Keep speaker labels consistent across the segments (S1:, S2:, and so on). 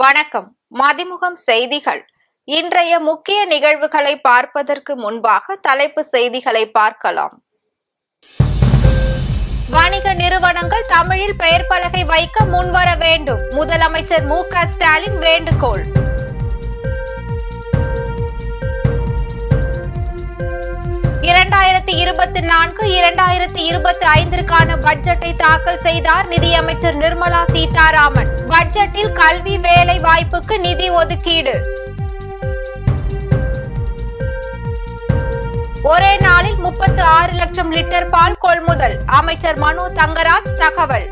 S1: வணக்கம். மதிமுகம் செய்திகள். இன்றைய முக்கிய நிகழ்வுகளை பார்ப்பதற்கு முன்பாக தலைப்பு செய்திகளை பார்க்கலாம். வணிக நிறுவனங்கள் தமிழில் பெயர் பலகை வைக்க முன்வர வேண்டும். முதலமைச்சர் மு.க. ஸ்டாலின் வேண்டுகோள். (2024, 2025) பட்ஜெட்டை தாக்கல் செய்தார் நிதியமைச்சர் நிர்மலா சீதாராமன். பட்ஜெட்டில் கல்வி வேலை வாய்ப்புக்கு நிதி ஒதுக்கீடு. ஒரே நாளில் 36 லட்சம் லிட்டர் பால் கொள்முதல். அமைச்சர் மனோ தங்கராஜ் தகவல்.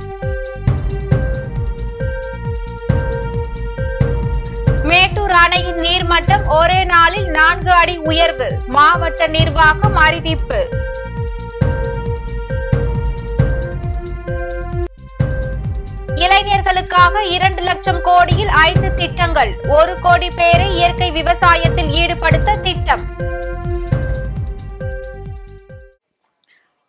S1: மேட்டூர் அணையின் நீர்மட்டம் ஒரே நாளில் 4 அடி உயர்வு. மாவட்ட நிர்வாகம் அறிவிப்பு. இளைஞர்களுக்காக 2 லட்சம் கோடியில் 5 திட்டங்கள். 1 கோடி பேரை இயற்கை விவசாயத்தில் ஈடுபடுத்த திட்டம்.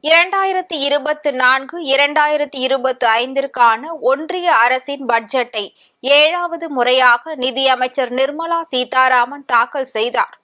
S1: 2024, 2025 ஒன்றிய அரசின் பட்ஜெட்டை 7வது முறையாக நிதியமைச்சர் நிர்மலா சீதாராமன் தாக்கல் செய்தார்.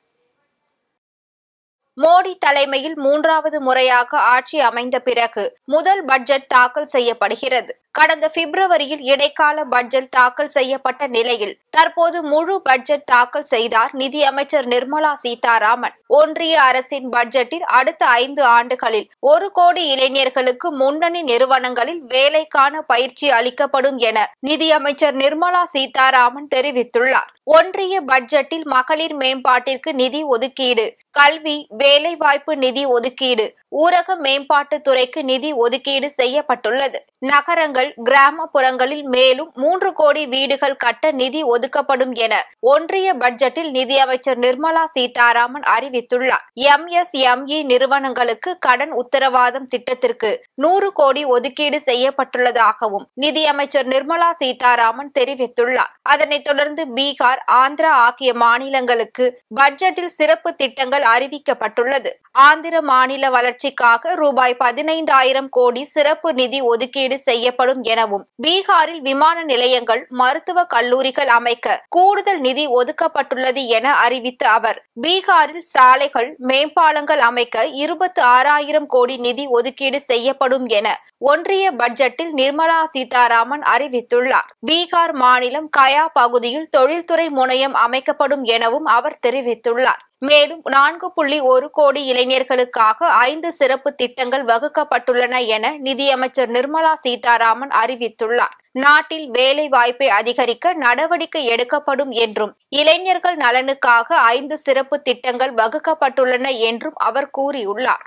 S1: மோடி தலைமையில் 3வது முறையாக ஆட்சி அமைந்த பிறகு முதல் பட்ஜெட் தாக்கல் செய்யப்படுகிறது. கடந்த பிப்ரவரியில் இடைக்கால பட்ஜெட் தாக்கல் செய்யப்பட்ட நிலையில் தற்போது முழு பட்ஜெட் தாக்கல் செய்தார் நிதியமைச்சர் நிர்மலா சீதாராமன். ஒன்றிய அரசின் பட்ஜெட்டில் அடுத்த 5 ஆண்டுகளில் 1 கோடி இளைஞர்களுக்கு முன்னணி நிறுவனங்களில் வேலைக்கான பயிற்சி அளிக்கப்படும் என நிதியமைச்சர் நிர்மலா சீதாராமன் தெரிவித்துள்ளார். ஒன்றிய பட்ஜெட்டில் மகளிர் மேம்பாட்டிற்கு நிதி ஒதுக்கீடு, கல்வி வேலைவாய்ப்பு நிதி ஒதுக்கீடு, ஊரக மேம்பாட்டுத் துறைக்கு நிதி ஒதுக்கீடு செய்யப்பட்டுள்ளது. நகரங்கள், கிராமப்புறங்களில் மேலும் 3 கோடி வீடுகள் கட்ட நிதி ஒதுக்கப்படும் என ஒன்றிய பட்ஜெட்டில் நிதியமைச்சர் நிர்மலா சீதாராமன் அறிவித்துள்ளார். MSME நிறுவனங்களுக்கு கடன் உத்தரவாதம் திட்டத்திற்கு 100 கோடி ஒதுக்கீடு செய்யப்பட்டுள்ளதாகவும் நிதியமைச்சர் நிர்மலா சீதாராமன் தெரிவித்துள்ளார். அதனைத் தொடர்ந்து பீகார், ஆந்திரா ஆகிய மாநிலங்களுக்கு பட்ஜெட்டில் சிறப்பு திட்டங்கள் அறிவிக்கப்பட்டுள்ளது. ஆந்திர மாநில வளர்ச்சிக்காக ரூபாய் 15,000 கோடி சிறப்பு நிதி ஒதுக்கீடு செய்யப்படும் எனவும், பீகாரில் விமான நிலையங்கள், மருத்துவ கல்லூரிகள் அமைக்க கூடுதல் நிதி ஒதுக்கப்பட்டுள்ளது என அறிவித்த அவர், பீகாரில் சாலைகள், மேம்பாலங்கள் அமைக்க 26,000 கோடி நிதி ஒதுக்கீடு செய்யப்படும் என ஒன்றிய பட்ஜெட்டில் நிர்மலா சீதாராமன் அறிவித்துள்ளார். பீகார் மாநிலம் கயா பகுதியில் தொழில்துறை முனையம் அமைக்கப்படும் எனவும் அவர் தெரிவித்துள்ளார். மேலும் 4.1 கோடி இளைஞர்களுக்காக 5 சிறப்பு திட்டங்கள் வகுக்கப்பட்டுள்ளன என நிதியமைச்சர் நிர்மலா சீதாராமன் அறிவித்துள்ளார். நாட்டில் வேலை வாய்ப்பை அதிகரிக்க நடவடிக்கை எடுக்கப்படும் என்றும், இளைஞர்கள் நலனுக்காக 5 சிறப்பு திட்டங்கள் வகுக்கப்பட்டுள்ளன என்றும் அவர் கூறியுள்ளார்.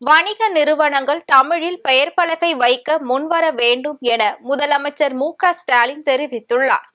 S1: வணிக நிறுவனங்கள் தமிழில் பெயர் பலகை வைக்க முன்வர வேண்டும் என முதலமைச்சர் மு.க. ஸ்டாலின் தெரிவித்துள்ளார்.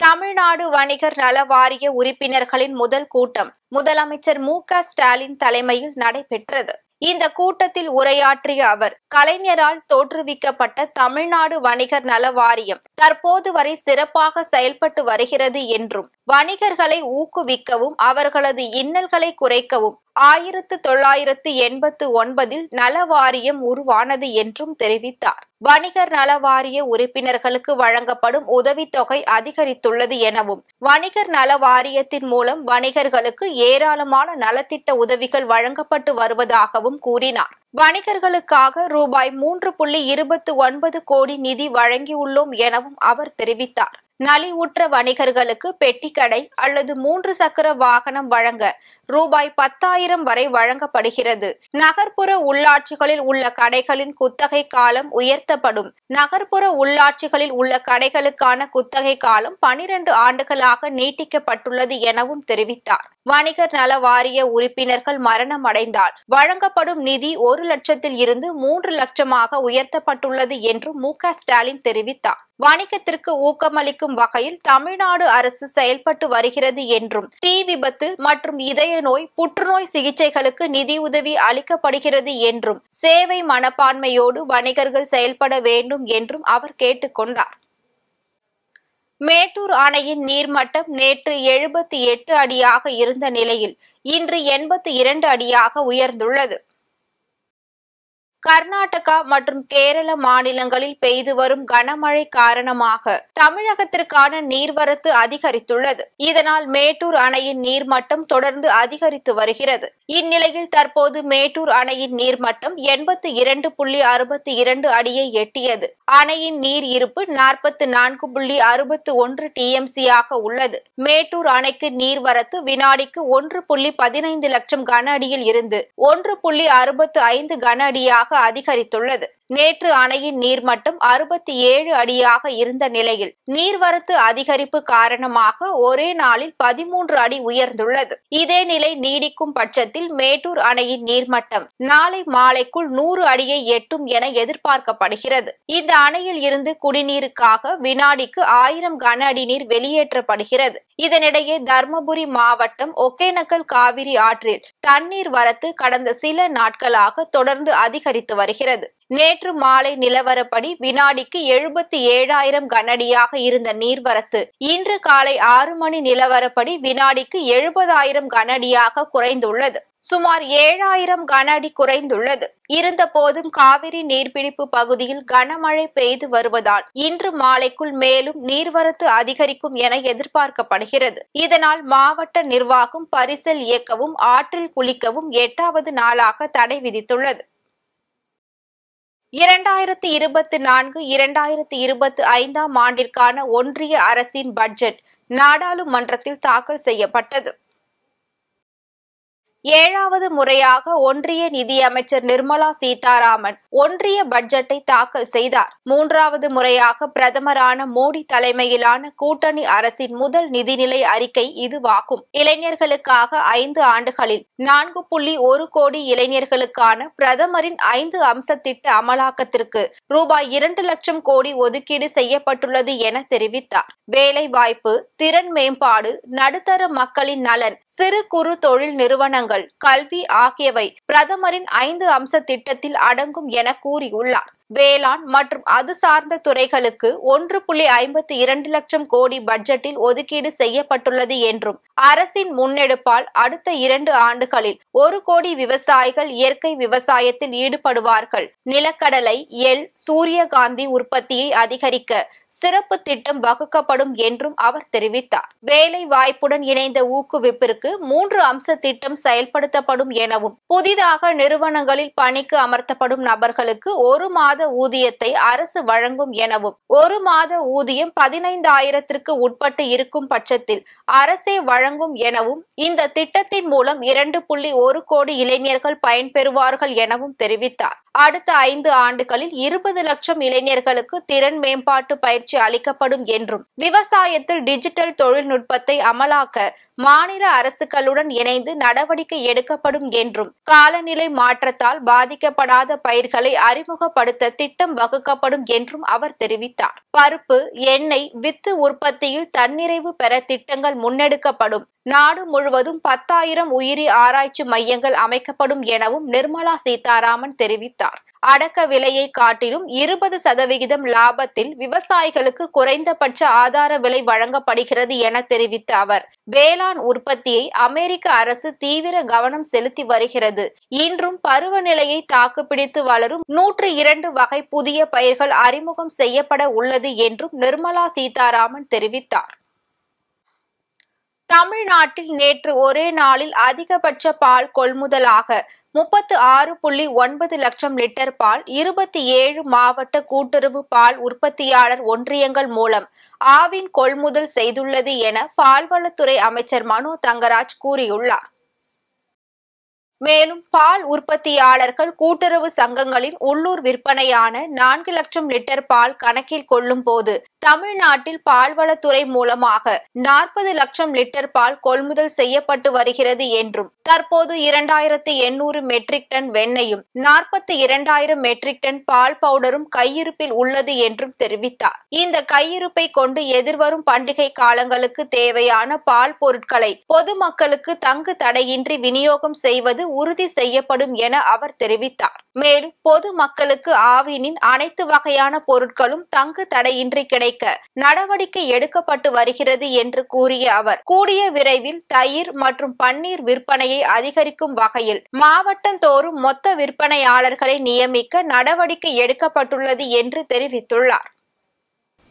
S1: தமிழ்நாடு வணிகர் நல வாரிய உறுப்பினர்களின் முதல் கூட்டம் முதலமைச்சர் மு.க. ஸ்டாலின் தலைமையில் நடைபெற்றது. இந்த கூட்டத்தில் உரையாற்றிய அவர், கலைஞரால் தோற்றுவிக்கப்பட்ட தமிழ்நாடு வணிகர் நல வாரியம் தற்போது வரை சிறப்பாக செயல்பட்டு வருகிறது என்றும், வணிகர்களை ஊக்குவிக்கவும் அவர்களது இன்னல்களை குறைக்கவும் 1989 நல வாரியம் உருவானது என்றும் தெரிவித்தார். வணிகர் நல வாரிய உறுப்பினர்களுக்கு வழங்கப்படும் உதவித்தொகை அதிகரித்துள்ளது எனவும், வணிகர் நல வாரியத்தின் மூலம் வணிகர்களுக்கு ஏராளமான நலத்திட்ட உதவிகள் வழங்கப்பட்டு வருவதாகவும் கூறினார். வணிகர்களுக்காக ரூபாய் 3.29 கோடி நிதி வழங்கியுள்ளோம் எனவும் அவர் தெரிவித்தார். நலிவுற்ற வணிகர்களுக்கு பெட்டிக்கடை அல்லது 3 சக்கர வாகனம் வழங்க ரூபாய் 10,000 வரை வழங்கப்படுகிறது. நகர்ப்புற உள்ளாட்சிகளில் உள்ள கடைகளின் குத்தகை காலம் உயர்த்தப்படும். நகர்ப்புற உள்ளாட்சிகளில் உள்ள கடைகளுக்கான குத்தகை காலம் 12 ஆண்டுகளாக நீட்டிக்கப்பட்டுள்ளது எனவும் தெரிவித்தார். வணிகர் நல வாரிய உறுப்பினர்கள் மரணம் அடைந்தால் வழங்கப்படும் நிதி 1 லட்சத்தில் இருந்து 3 லட்சமாக உயர்த்தப்பட்டுள்ளது என்றும் மு.க. ஸ்டாலின் தெரிவித்தார். வணிகத்திற்கு ஊக்கமளிக்கும் வகையில் தமிழ்நாடு அரசு செயல்பட்டு வருகிறது என்றும், தீ விபத்து மற்றும் இதய நோய், புற்றுநோய் சிகிச்சைகளுக்கு நிதியுதவி அளிக்கப்படுகிறது என்றும், சேவை மனப்பான்மையோடு வணிகர்கள் செயல்பட வேண்டும் என்றும் அவர் கேட்டுக்கொண்டார். மேட்டூர் அணையின் நீர்மட்டம் நேற்று 78 அடியாக இருந்த நிலையில் இன்று 82 அடியாக உயர்ந்துள்ளது. கர்நாடகா மற்றும் கேரள மாநிலங்களில் பெய்து வரும் கனமழை காரணமாக தமிழகத்திற்கான நீர்வரத்து அதிகரித்துள்ளது. இதனால் மேட்டூர் அணையின் நீர்மட்டம் தொடர்ந்து அதிகரித்து வருகிறது. இந்நிலையில் தற்போது மேட்டூர் அணையின் நீர்மட்டம் 82.62 அடியை எட்டியது. அணையின் நீர் இருப்பு 44.61 TMC ஆக உள்ளது. மேட்டூர் அணைக்கு நீர்வரத்து வினாடிக்கு 1.15 லட்சம் கன அடியில் இருந்து 1.65 கன அடியாக அதிகரித்துள்ளது. நேற்று அணையின் நீர்மட்டம் 67 அடியாக இருந்த நிலையில் நீர்வரத்து அதிகரிப்பு காரணமாக ஒரே நாளில் 13 அடி உயர்ந்துள்ளது. இதே நிலை நீடிக்கும் பட்சத்தில் மேட்டூர் அணையின் நீர்மட்டம் நாளை மாலைக்குள் 100 அடியை எட்டும் என எதிர்பார்க்கப்படுகிறது. இந்த அணையில் இருந்து குடிநீருக்காக வினாடிக்கு 1000 கன அடி நீர் வெளியேற்றப்படுகிறது. இதனிடையே தர்மபுரி மாவட்டம் ஒகேனக்கல் காவிரி ஆற்றில் தண்ணீர் வரத்து கடந்த சில நாட்களாக தொடர்ந்து அதிகரித்து வருகிறது. நேற்று மாலை நிலவரப்படி வினாடிக்கு 77,000 கனஅடியாக இருந்த நீர்வரத்து இன்று காலை 6 மணி நிலவரப்படி வினாடிக்கு 70,000 கனஅடியாக குறைந்துள்ளது. சுமார் 7,000 கன அடி குறைந்துள்ளது. இருந்த போதும் காவிரி நீர்பிடிப்பு பகுதியில் கனமழை பெய்து வருவதால் இன்று மாலைக்குள் மேலும் நீர்வரத்து அதிகரிக்கும் என எதிர்பார்க்கப்படுகிறது. இதனால் மாவட்ட நிர்வாகம் பரிசல் இயக்கவும் ஆற்றில் குளிக்கவும் 8வது நாளாக தடை விதித்துள்ளது. 2024-2025 ஆண்டிற்கான ஒன்றிய அரசின் பட்ஜெட் நாடாளுமன்றத்தில் தாக்கல் செய்யப்பட்டது. 7வது முறையாக ஒன்றிய நிதியமைச்சர் நிர்மலா சீதாராமன் ஒன்றிய பட்ஜெட்டை தாக்கல் செய்தார். 3வது முறையாக பிரதமரான மோடி தலைமையிலான கூட்டணி அரசின் முதல் நிதிநிலை அறிக்கை இதுவாகும். இளைஞர்களுக்காக 5 ஆண்டுகளில் 4.1 கோடி இளைஞர்களுக்கான பிரதமரின் 5 அம்ச திட்ட அமலாக்கத்திற்கு ரூபாய் 2 லட்சம் கோடி ஒதுக்கீடு செய்யப்பட்டுள்ளது என தெரிவித்தார். வேலை வாய்ப்பு, திறன் மேம்பாடு, நடுத்தர மக்களின் நலன், சிறு குறு தொழில் நிறுவனங்கள், கல்வி ஆகியவை பிரதமரின் 5 அம்ச திட்டத்தில் அடங்கும் என கூறியுள்ளார். வேளாண் மற்றும் அது சார்ந்த துறைகளுக்கு 1.52 லட்சம் கோடி பட்ஜெட்டில் ஒதுக்கீடு செய்யப்பட்டுள்ளது என்றும் அரசின் முன்னெடுப்பால் அடுத்த 2 ஆண்டுகளில் 1 கோடி விவசாயிகள் இயற்கை விவசாயத்தில் ஈடுபடுவார்கள். நிலக்கடலை, எள், சூரியகாந்தி உற்பத்தியை அதிகரிக்க சிறப்பு திட்டம் வகுக்கப்படும் என்றும் அவர் தெரிவித்தார். வேலை வாய்ப்புடன் இணைந்த ஊக்குவிப்பிற்கு 3 அம்ச திட்டம் செயல்படுத்தப்படும் எனவும் புதிதாக நிறுவனங்களில் பணிக்கு அமர்த்தப்படும் நபர்களுக்கு 1 மாத ஊதியத்தை அரசு வழங்கும் எனவும் 1 மாத ஊதியம் 15,000ற்கு உட்பட்டு இருக்கும் பட்சத்தில் அரசே வழங்கும் எனவும் இந்த திட்டத்தின் மூலம் 2.1 கோடி இளைஞர்கள் பயன்பெறுவார்கள் எனவும் தெரிவித்தார். அடுத்த 5 ஆண்டுகளில் 20 லட்சம் இளைஞர்களுக்கு திறன் மேம்பாட்டு பயிற்சி அளிக்கப்படும் என்றும் விவசாயத்தில் டிஜிட்டல் தொழில்நுட்பத்தை அமலாக்க மாநில அரசுகளுடன் இணைந்து நடவடிக்கை எடுக்கப்படும் என்றும் காலநிலை மாற்றத்தால் பாதிக்கப்படாத பயிர்களை அறிமுகப்படுத்த திட்டம் வகுக்கப்படும் என்றும் அவர் தெரிவித்தார். பருப்பு, எண்ணெய், வித்து உற்பத்தியில் தன்னிறைவு பெற திட்டங்கள் முன்னெடுக்கப்படும். நாடு முழுவதும் 10,000 உயிரி ஆராய்ச்சி மையங்கள் அமைக்கப்படும் எனவும் நிர்மலா சீதாராமன் தெரிவித்தார். அடக்க விலையை காட்டிலும் 20% லாபத்தில் விவசாயிகளுக்கு குறைந்தபட்ச ஆதார விலை வழங்கப்படுகிறது என தெரிவித்த அவர் வேளாண் உற்பத்தியை அமெரிக்க அரசு தீவிர கவனம் செலுத்தி வருகிறது. இன்றும் பருவநிலையை தாக்குப்பிடித்து வளரும் 102 வகை புதிய பயிர்கள் அறிமுகம் செய்யப்பட உள்ளது என்றும் நிர்மலா சீதாராமன் தெரிவித்தார். தமிழ்நாட்டில் நேற்று ஒரே நாளில் அதிகபட்ச பால் கொள்முதலாக 36.9 லட்சம் லிட்டர் பால் 27 மாவட்ட கூட்டுறவு பால் உற்பத்தியாளர் ஒன்றியங்கள் மூலம் ஆவின் கொள்முதல் செய்துள்ளது என பால்வளத்துறை அமைச்சர் மனோ தங்கராஜ் கூறியுள்ளார். மேலும் பால் உற்பத்தியாளர்கள் கூட்டுறவு சங்கங்களின் உள்ளூர் விற்பனையான 4 லட்சம் லிட்டர் பால் கணக்கில் கொள்ளும் போது தமிழ்நாட்டில் பால்வளத்துறை மூலமாக 40 லட்சம் லிட்டர் பால் கொள்முதல் செய்யப்பட்டு வருகிறது என்றும் தற்போது 2,800 மெட்ரிக் டன் வெண்ணையும் 42,000 மெட்ரிக் டன் பால் பவுடரும் கையிருப்பில் உள்ளது என்றும் தெரிவித்தார். இந்த கையிருப்பை கொண்டு எதிர்வரும் பண்டிகை காலங்களுக்கு தேவையான பால் பொருட்களை பொதுமக்களுக்கு தங்கு தடையின்றி விநியோகம் செய்வது உறுதி செய்யப்படும் என அவர் தெரிவித்தார். மேலும் பொது மக்களுக்கு ஆவினின் அனைத்து வகையான பொருட்களும் தங்கு தடையின்றி கிடைக்க நடவடிக்கை எடுக்கப்பட்டு வருகிறது என்று கூறிய அவர், கூடிய விரைவில் தயிர் மற்றும் பன்னீர் விற்பனையை அதிகரிக்கும் வகையில் மாவட்டந்தோறும் மொத்த விற்பனையாளர்களை நியமிக்க நடவடிக்கை எடுக்கப்பட்டுள்ளது என்று தெரிவித்துள்ளார்.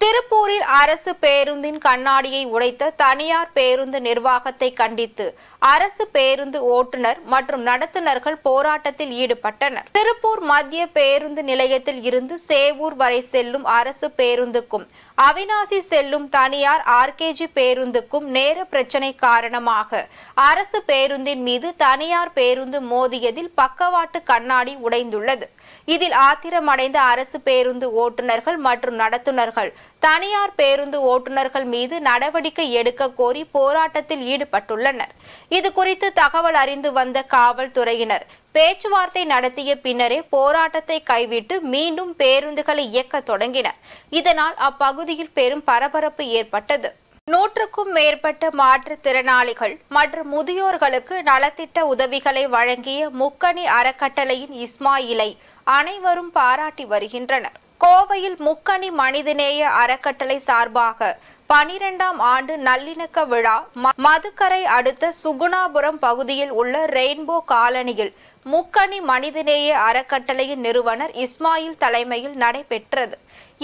S1: திருப்பூரில் அரசு பேருந்தின் கண்ணாடியை உடைத்த தனியார் பேருந்து நிர்வாகத்தை கண்டித்து அரசு பேருந்து ஓட்டுநர் மற்றும் நடத்துனர்கள் போராட்டத்தில் ஈடுபட்டனர். திருப்பூர் மத்திய பேருந்து நிலையத்தில் இருந்து சேவூர் வரை செல்லும் அரசு பேருந்துக்கும் அவிநாசி செல்லும் தனியார் ஆர்கேஜி பேருந்துக்கும் நேர பிரச்சினை காரணமாக அரசு பேருந்தின் மீது தனியார் பேருந்து மோதியதில் பக்கவாட்டு கண்ணாடி உடைந்துள்ளது. இதில் ஆத்திரமடைந்த அரசு பேருந்து ஓட்டுநர்கள் மற்றும் நடத்துனர்கள் தனியார் பேருந்து ஓட்டுநர்கள் மீது நடவடிக்கை எடுக்க கோரி போராட்டத்தில் ஈடுபட்டுள்ளனர். இது குறித்து தகவல் அறிந்து வந்த காவல்துறையினர் பேச்சுவார்த்தை நடத்திய பின்னரே போராட்டத்தை கைவிட்டு மீண்டும் பேருந்துகளை இயக்க தொடங்கினர். இதனால் அப்பகுதியில் பெரும் பரபரப்பு ஏற்பட்டது. 100க்கும் மேற்பட்ட மாற்றுத்திறனாளிகள் மற்றும் முதியோர்களுக்கு நலத்திட்ட உதவிகளை வழங்கிய முக்கணி அறக்கட்டளையின் இஸ்மாயிலை அனைவரும் பாராட்டி வருகின்றனர். கோவையில் முக்கணி மனிதநேய அறக்கட்டளை சார்பாக 12ஆம் ஆண்டு நல்லிணக்க விழா மதுக்கரை அடுத்த சுகுணாபுரம் பகுதியில் உள்ள ரெயின்போ காலனியில் முக்கணி மனிதநேய அறக்கட்டளையின் நிறுவனர் இஸ்மாயில் தலைமையில் நடைபெற்றது.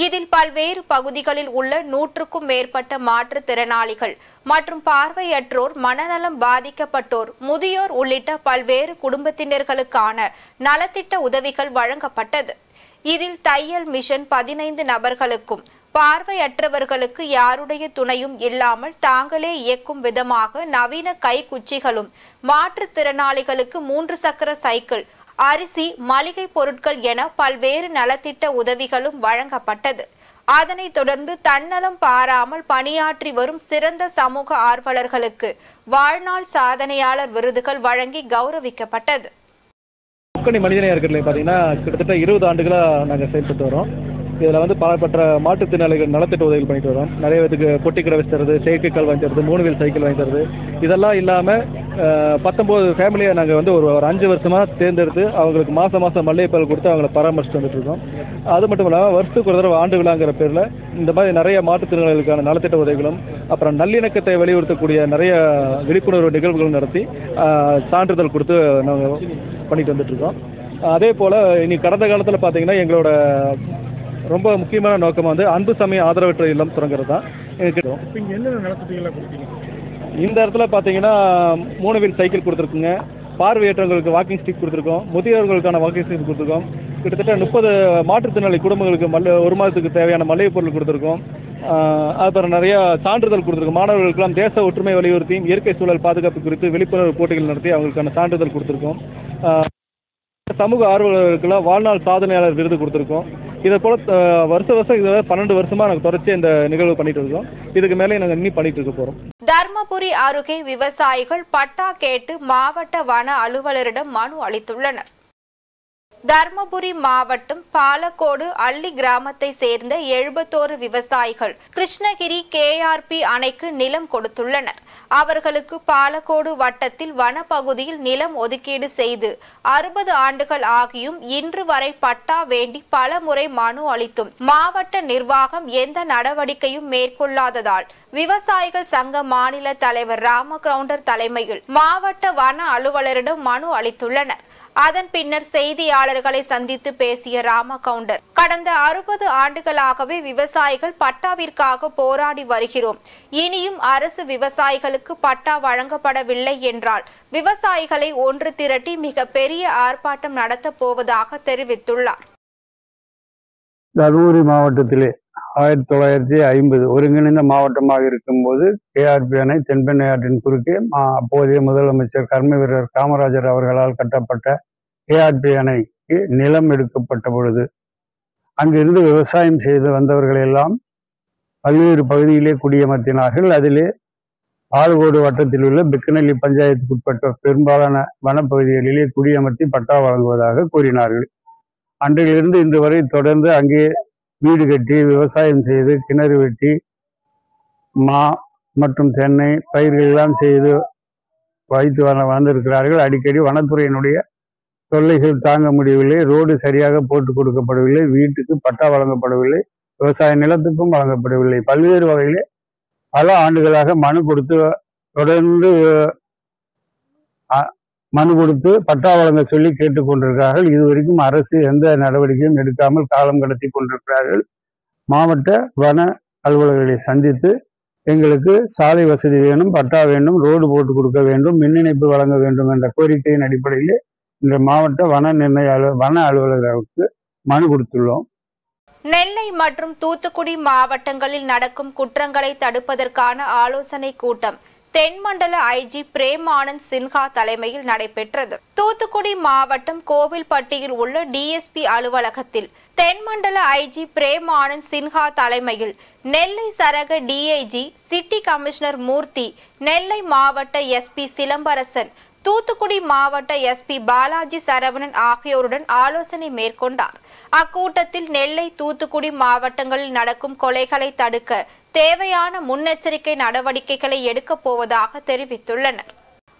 S1: இதில் பல்வேறு பகுதிகளில் உள்ள 100க்கும் மேற்பட்ட மாற்றுத்திறனாளிகள் மற்றும் பார்வையற்றோர், மனநலம் பாதிக்கப்பட்டோர், முதியோர் உள்ளிட்ட பல்வேறு குடும்பத்தினர்களுக்கான நலத்திட்ட உதவிகள் வழங்கப்பட்டது. இதில் தையல் மிஷன் 15 நபர்களுக்கும், பார்வையற்றவர்களுக்கு யாருடைய துணையும் இல்லாமல் தாங்களே இயக்கும் விதமாக நவீன கைக்குச்சிகளும், மாற்றுத்திறனாளிகளுக்கு 3 சக்கர சைக்கிள், அரிசி, மளிகை பொருட்கள் என பல்வேறு நலத்திட்ட உதவிகளும் வழங்கப்பட்டது. அதனைத் தொடர்ந்து தன்னலம் பாராமல் பணியாற்றி வரும் சிறந்த சமூக ஆர்வலர்களுக்கு வாழ்நாள் சாதனையாளர் விருதுகள் வழங்கி கௌரவிக்கப்பட்டது.
S2: முக்கணி மனிதநேய அறக்கட்டளை பார்த்தீங்கன்னா கிட்டத்தட்ட 20 ஆண்டுகளாக நாங்கள் செயல்பட்டு வரோம். இதில் வந்து பலப்பட்ட மாற்றுத்திறனாளிகள் நலத்திட்ட உதவிகள் பண்ணிட்டு வரோம். நிறைய பேருக்கு பொட்டி கடை வச்சு தருது, செயற்கைக்கால் வாங்கி தருது, 3 வீல் சைக்கிள் வாங்கி தருது. இதெல்லாம் இல்லாமல் 19 ஃபேமிலியை நாங்கள் வந்து ஒரு 5 வருஷமாக தேர்ந்தெடுத்து அவங்களுக்கு மாதம் மல்லிகை பால் கொடுத்து அவங்கள பராமரிச்சுட்டு வந்துட்டு இருக்கோம். அது மட்டும் இல்லாமல் வருஷத்துக்கு ஒரு தடவை ஆண்டு விழாங்கிற பேரில் இந்த மாதிரி நிறைய மாற்றுத்திறனாளிகளுக்கான நலத்திட்ட உதவிகளும், அப்புறம் நல்லிணக்கத்தை வலியுறுத்தக்கூடிய நிறைய விழிப்புணர்வு நிகழ்வுகளும் நடத்தி சான்றிதழ் கொடுத்து நாங்கள் பண்ணிட்டு வந்துட்டு இருக்கோம். அதே போல் இனி கடந்த காலத்தில் பார்த்தீங்கன்னா எங்களோட ரொம்ப முக்கியமான நோக்கம் வந்து அன்பு சமய ஆதரவற்ற இல்லம் தொடங்குறது தான். இந்த இடத்துல பார்த்தீங்கன்னா 3 வீல் சைக்கிள் கொடுத்துருக்குங்க, பார்வையற்றவங்களுக்கு வாக்கிங் ஸ்டிக் கொடுத்துருக்கோம், முதியோர்களுக்கான வாக்கிங் ஸ்டிக் கொடுத்துருக்கோம். கிட்டத்தட்ட 30 மாற்றுத்திறனாளி குடும்பங்களுக்கு 1 மாதத்துக்கு தேவையான மளிகை பொருள் கொடுத்துருக்கோம். அப்புறம் நிறையா சான்றிதழ் கொடுத்துருக்கோம். மாணவர்களுக்கெல்லாம் தேச ஒற்றுமை வலியுறுத்தியும் இயற்கை சூழல் பாதுகாப்பு குறித்து விழிப்புணர்வு போட்டிகள் நடத்தி அவங்களுக்கான சான்றிதழ் கொடுத்துருக்கோம். சமூக ஆர்வலர்களுக்கெல்லாம் வாழ்நாள் சாதனையாளர் விருது கொடுத்துருக்கோம். இதை போல வருஷம் இதில் 12 வருஷமா நாங்கள் தொடர்ச்சி இந்த நிகழ்வு பண்ணிட்டு இருக்கோம். இதுக்கு மேலே நாங்கள் இன்னும் பண்ணிட்டு இருக்க போறோம்.
S1: தர்மபுரி அருகே விவசாயிகள் பட்டா கேட்டு மாவட்ட வன அலுவலரிடம் மனு அளித்துள்ளனர். தர்மபுரி மாவட்டம் பாலக்கோடு அள்ளி கிராமத்தை சேர்ந்த 71 விவசாயிகள் கிருஷ்ணகிரி KRP அணைக்கு நிலம் கொடுத்துள்ளனர். அவர்களுக்கு பாலக்கோடு வட்டத்தில் வனப்பகுதியில் நிலம் ஒதுக்கீடு செய்து 60 ஆண்டுகள் ஆகியும் இன்று வரை பட்டா வேண்டி பல முறை மனு அளித்தும் மாவட்ட நிர்வாகம் எந்த நடவடிக்கையும் மேற்கொள்ளாததால் விவசாயிகள் சங்க மாநில தலைவர் ராமகிரவுண்டர் தலைமையில் மாவட்ட வன அலுவலரிடம் மனு அளித்துள்ளனர். அதன் பின்னர் செய்தியாளர்களை சந்தித்து பேசிய ராமகவுண்டர், கடந்த 60 ஆண்டுகளாகவே விவசாயிகள் பட்டாவிற்காக போராடி வருகிறோம். இனியும் அரசு விவசாயிகளுக்கு பட்டா வழங்கப்படவில்லை என்றால் விவசாயிகளை ஒன்று திரட்டி மிக பெரிய ஆர்ப்பாட்டம் நடத்தப் போவதாக தெரிவித்துள்ளார்.
S3: தருமபுரி மாவட்டத்திலே 1950 ஒருங்கிணைந்த மாவட்டமாக இருக்கும்போது KRP அணை தென்பெண்ணை ஆற்றின் குறுக்கே அப்போதைய முதலமைச்சர் கர்ம வீரர் காமராஜர் அவர்களால் கட்டப்பட்ட KRP அணைக்கு நிலம் எடுக்கப்பட்ட பொழுது அங்கிருந்து விவசாயம் செய்து வந்தவர்கள் எல்லாம் பல்வேறு பகுதியிலே குடியமர்த்தினார்கள். அதிலே பாலக்கோடு வட்டத்தில் உள்ள பெக்கநல்லி பஞ்சாயத்துக்கு உட்பட்ட பெரும்பாலான வனப்பகுதிகளிலே குடியமர்த்தி பட்டா வழங்குவதாக கூறினார்கள். அன்றிலிருந்து இன்று வரை தொடர்ந்து அங்கே வீடு கட்டி விவசாயம் செய்து கிணறு வெட்டி மா மற்றும் தென்னை பயிர்கள் எல்லாம் செய்து வைத்து வந்திருக்கிறார்கள். அடிக்கடி வனத்துறையினுடைய தொல்லைகள் தாங்க முடியவில்லை. ரோடு சரியாக போட்டு கொடுக்கப்படவில்லை, வீட்டுக்கு பட்டா வழங்கப்படவில்லை, விவசாய நிலத்துக்கும் வழங்கப்படவில்லை. பல்வேறு வகையிலே பல ஆண்டுகளாக தொடர்ந்து மனு கொடுத்து பட்டா வழங்க சொல்லி கேட்டுக்கொண்டிருக்கிறார்கள். இதுவரைக்கும் அரசு எந்த நடவடிக்கையும் எடுக்காமல் காலம் கடத்தி கொண்டிருக்கிறார்கள். மாவட்ட வன அலுவலர்களை சந்தித்து எங்களுக்கு சாலை வசதி வேணும், பட்டா வேண்டும், ரோடு போட்டு கொடுக்க வேண்டும், மின் இணைப்பு வழங்க வேண்டும் என்ற கோரிக்கையின் அடிப்படையில் இந்த மாவட்ட வன அலுவலர்களுக்கு மனு கொடுத்துள்ளோம்.
S1: நெல்லை மற்றும் தூத்துக்குடி மாவட்டங்களில் நடக்கும் குற்றங்களை தடுப்பதற்கான ஆலோசனை கூட்டம் தென்மண்டல ஐஜி பிரேம் ஆனந்த் சின்ஹா தலைமையில் நடைபெற்றது. தூத்துக்குடி மாவட்டம் கோவில்பட்டியில் உள்ள டிஎஸ்பி அலுவலகத்தில் தென்மண்டல ஐஜி பிரேம் ஆனந்த் சின்ஹா தலைமையில் நெல்லை சரக டிஐஜி சிட்டி கமிஷனர் மூர்த்தி, நெல்லை மாவட்ட எஸ்பி சிலம்பரசன், தூத்துக்குடி மாவட்ட எஸ்பி பாலாஜி சரவணன் ஆகியோருடன் ஆலோசனை மேற்கொண்டார். அக்கூட்டத்தில் நெல்லை தூத்துக்குடி மாவட்டங்களில் நடக்கும் கொலைகளை தடுக்க தேவையான முன்னெச்சரிக்கை நடவடிக்கைகளை எடுக்கப் போவதாக தெரிவித்துள்ளனர்.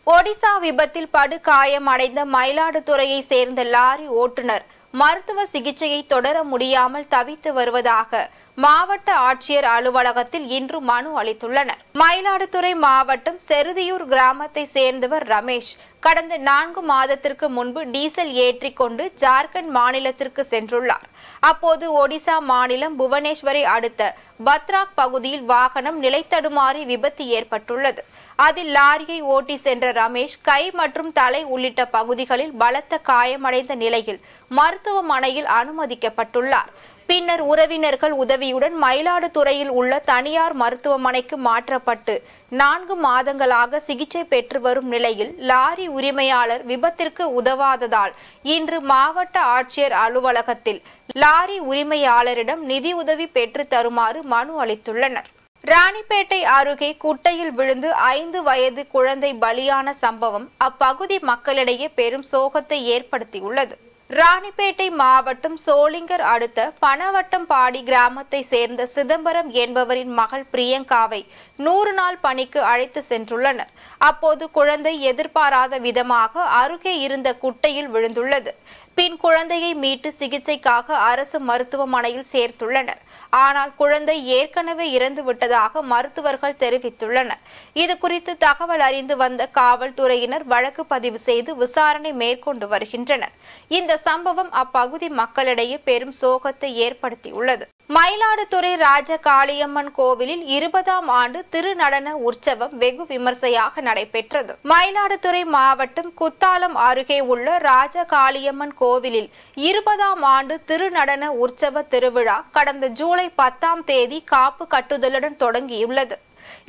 S1: ஒடிசா விபத்தில் படுகாயம் அடைந்த மயிலாடுதுறையை சேர்ந்த லாரி ஓட்டுநர் மருத்துவ சிகிச்சையை தொடர முடியாமல் தவித்து வருவதாக மாவட்ட ஆட்சியர் அலுவலகத்தில் இன்று மனு அளித்துள்ளனர். மயிலாடுதுறை மாவட்டம் செருதியூர் கிராமத்தை சேர்ந்தவர் ரமேஷ் கடந்த 4 மாதத்திற்கு முன்பு டீசல் ஏற்றிக்கொண்டு ஜார்க்கண்ட் மாநிலத்திற்கு சென்றுள்ளார். அப்போது ஒடிசா மாநிலம் புவனேஸ்வரை அடுத்த பத்ராக் பகுதியில் வாகனம் நிலைத்தடுமாறி விபத்து ஏற்பட்டுள்ளது. அதில் லாரியை ஓட்டி சென்ற ரமேஷ் கை மற்றும் தலை உள்ளிட்ட பகுதிகளில் பலத்த காயமடைந்த நிலையில் மருத்துவமனையில் அனுமதிக்கப்பட்டுள்ளார். பின்னர் உறவினர்கள் உதவியுடன் மயிலாடுதுறையில் உள்ள தனியார் மருத்துவமனைக்கு மாற்றப்பட்டு 4 மாதங்களாக சிகிச்சை பெற்று வரும் நிலையில் லாரி உரிமையாளர் விபத்திற்கு உதவாததால் இன்று மாவட்ட ஆட்சியர் அலுவலகத்தில் லாரி உரிமையாளரிடம் நிதி உதவி பெற்று தருமாறு மனு அளித்துள்ளனர். ராணிப்பேட்டை அருகே குட்டையில் விழுந்து 5 வயது குழந்தை பலியான சம்பவம் அப்பகுதி மக்களிடையே பெரும் சோகத்தை ஏற்படுத்தியுள்ளது. ராணிப்பேட்டை மாவட்டம் சோளிங்கர் அடுத்த பனவட்டம்பாடி கிராமத்தை சேர்ந்த சிதம்பரம் என்பவரின் மகள் பிரியங்காவை 100 நாள் பணிக்கு அழைத்து சென்றுள்ளனர். அப்போது குழந்தை எதிர்பாராத விதமாக அருகே இருந்த குட்டையில் விழுந்துள்ளது. பின் குழந்தையை மீட்டு சிகிச்சைக்காக அரசு மருத்துவமனையில் சேர்த்துள்ளனர். ஆனால் குழந்தை ஏற்கனவே இறந்து விட்டதாக மருத்துவர்கள் தெரிவித்துள்ளனர். இதுகுறித்து தகவல் அறிந்து வந்த காவல்துறையினர் வழக்கு பதிவு செய்து விசாரணை மேற்கொண்டு வருகின்றனர். இந்த சம்பவம் அப்பகுதி மக்களிடையே பெரும் சோகத்தை ஏற்படுத்தியுள்ளது. மயிலாடுதுறை ராஜ காளியம்மன் கோவிலில் 20ஆம் ஆண்டு திருநடன உற்சவம் வெகு விமர்சையாக நடைபெற்றது. மயிலாடுதுறை மாவட்டம் குத்தாலம் அருகே உள்ள ராஜ காளியம்மன் கோவிலில் 20ஆம் ஆண்டு திருநடன உற்சவ திருவிழா கடந்த ஜூலை 10ஆம் தேதி காப்பு கட்டுதலுடன் தொடங்கியுள்ளது.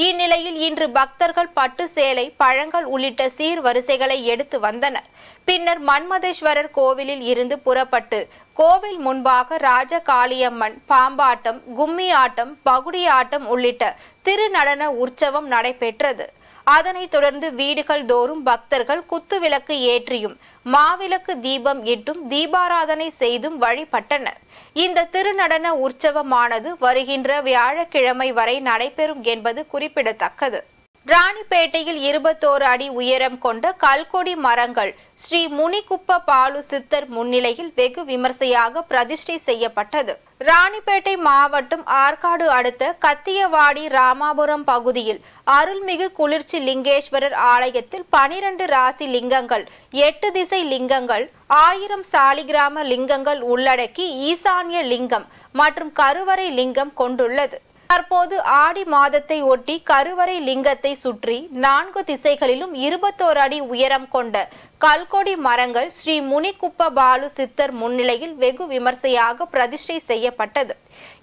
S1: இந்நிலையில் இன்று பக்தர்கள் பட்டு சேலை, பழங்கள் உள்ளிட்ட சீர்வரிசைகளை எடுத்து வந்தனர். பின்னர் மன்மதேஸ்வரர் கோவிலில் இருந்து புறப்பட்டு கோவில் முன்பாக ராஜ காளியம்மன், பாம்பாட்டம், கும்மி ஆட்டம், பகுடி ஆட்டம் உள்ளிட்ட திருநடன உற்சவம் நடைபெற்றது. அதனைத் தொடர்ந்து வீடுகள் தோறும் பக்தர்கள் குத்துவிளக்கு ஏற்றியும் மாவிளக்கு தீபம் இட்டும் தீபாராதனை செய்தும் வழிபட்டனர். இந்த திருநடன உற்சவமானது வருகின்ற வியாழக்கிழமை வரை நடைபெறும் என்பது குறிப்பிடத்தக்கது. ராணிப்பேட்டையில் 21 அடி உயரம் கொண்ட கல்கொடி மரங்கள் ஸ்ரீ முனிகுப்ப பாலு சித்தர் முன்னிலையில் வெகு விமர்சையாக பிரதிஷ்டை செய்யப்பட்டது. ராணிப்பேட்டை மாவட்டம் ஆற்காடு அடுத்த கத்தியவாடி ராமாபுரம் பகுதியில் அருள்மிகு குளிர்ச்சி லிங்கேஸ்வரர் ஆலயத்தில் 12 ராசி லிங்கங்கள், 8 திசை லிங்கங்கள், 1000 சாலிகிராம லிங்கங்கள் உள்ளடக்கி ஈசான்ய லிங்கம் மற்றும் கருவறை லிங்கம் கொண்டுள்ளது. தற்போது ஆடி மாதத்தை ஒட்டி கருவறை லிங்கத்தை சுற்றி 4 திசைகளிலும் 21 அடி உயரம் கொண்ட கல்கொடி மரங்கள் ஸ்ரீ முனிகுப்ப பாலு சித்தர் முன்னிலையில் வெகு விமர்சையாக பிரதிஷ்டை செய்யப்பட்டது.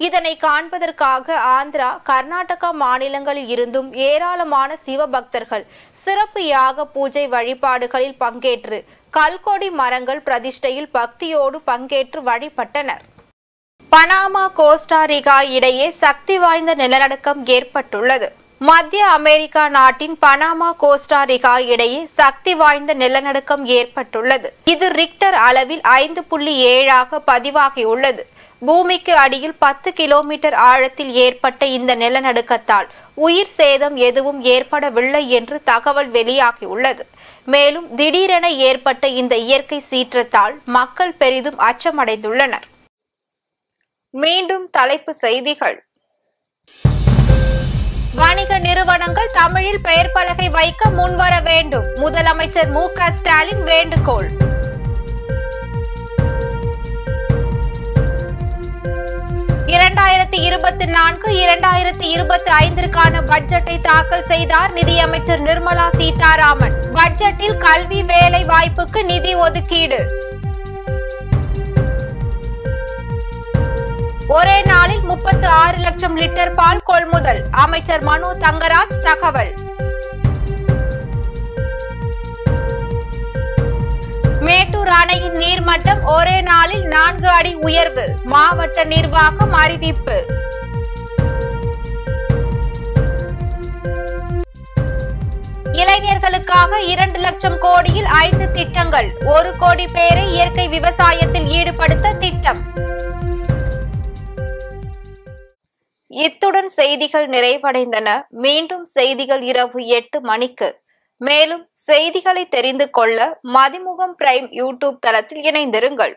S1: இதனை காண்பதற்காக ஆந்திரா, கர்நாடகா மாநிலங்களில் இருந்தும் ஏராளமான சிவபக்தர்கள் சிறப்பு யாக பூஜை வழிபாடுகளில் பங்கேற்று கல்கொடி மரங்கள் பிரதிஷ்டையில் பக்தியோடு பங்கேற்று வழிபட்டனர். பனாமா, கோஸ்டாரிகா இடையே சக்தி வாய்ந்த நிலநடுக்கம் ஏற்பட்டுள்ளது. மத்திய அமெரிக்கா நாட்டின் பனாமா, கோஸ்டாரிகா இடையே சக்தி வாய்ந்த நிலநடுக்கம் ஏற்பட்டுள்ளது. இது ரிக்டர் அளவில் 5.7 பதிவாகியுள்ளது. பூமிக்கு அடியில் 10 கிலோமீட்டர் ஆழத்தில் ஏற்பட்ட இந்த நிலநடுக்கத்தால் உயிர் சேதம் எதுவும் ஏற்படவில்லை என்று தகவல் வெளியாகியுள்ளது. மேலும் திடீரென ஏற்பட்ட இந்த இயற்கை சீற்றத்தால் மக்கள் பெரிதும் அச்சமடைந்துள்ளனர். மீண்டும் தலைப்பு செய்திகள். வணிக நிறுவனங்கள் தமிழில் பெயர் பலகை வைக்க முன்வர வேண்டும். முதலமைச்சர் மு.க. ஸ்டாலின் வேண்டுகோள். இரண்டாயிரத்தி 2024-2025 பட்ஜெட்டை தாக்கல் செய்தார் நிதியமைச்சர் நிர்மலா சீதாராமன். பட்ஜெட்டில் கல்வி வேலை வாய்ப்புக்கு நிதி ஒதுக்கீடு. ஒரே நாளில் 36 லட்சம் லிட்டர் பால் கொள்முதல். அமைச்சர் மனோ தங்கராஜ் தகவல். மேட்டூர் அணையின் நீர்மட்டம் ஒரே நாளில் 4 அடி உயர்வு. மாவட்ட நிர்வாகம் அறிவிப்பு. இளைஞர்களுக்காக 2 லட்சம் கோடியில் 5 திட்டங்கள். 1 கோடி பேரை இயற்கை விவசாயத்தில் ஈடுபடுத்த திட்டம். இத்துடன் செய்திகள் நிறைவடைந்தன. மீண்டும் செய்திகள் இரவு 8 மணிக்கு. மேலும் செய்திகளை தெரிந்து கொள்ள மதிமுகம் பிரைம் யூடியூப் தளத்தில் இணைந்திருங்கள்.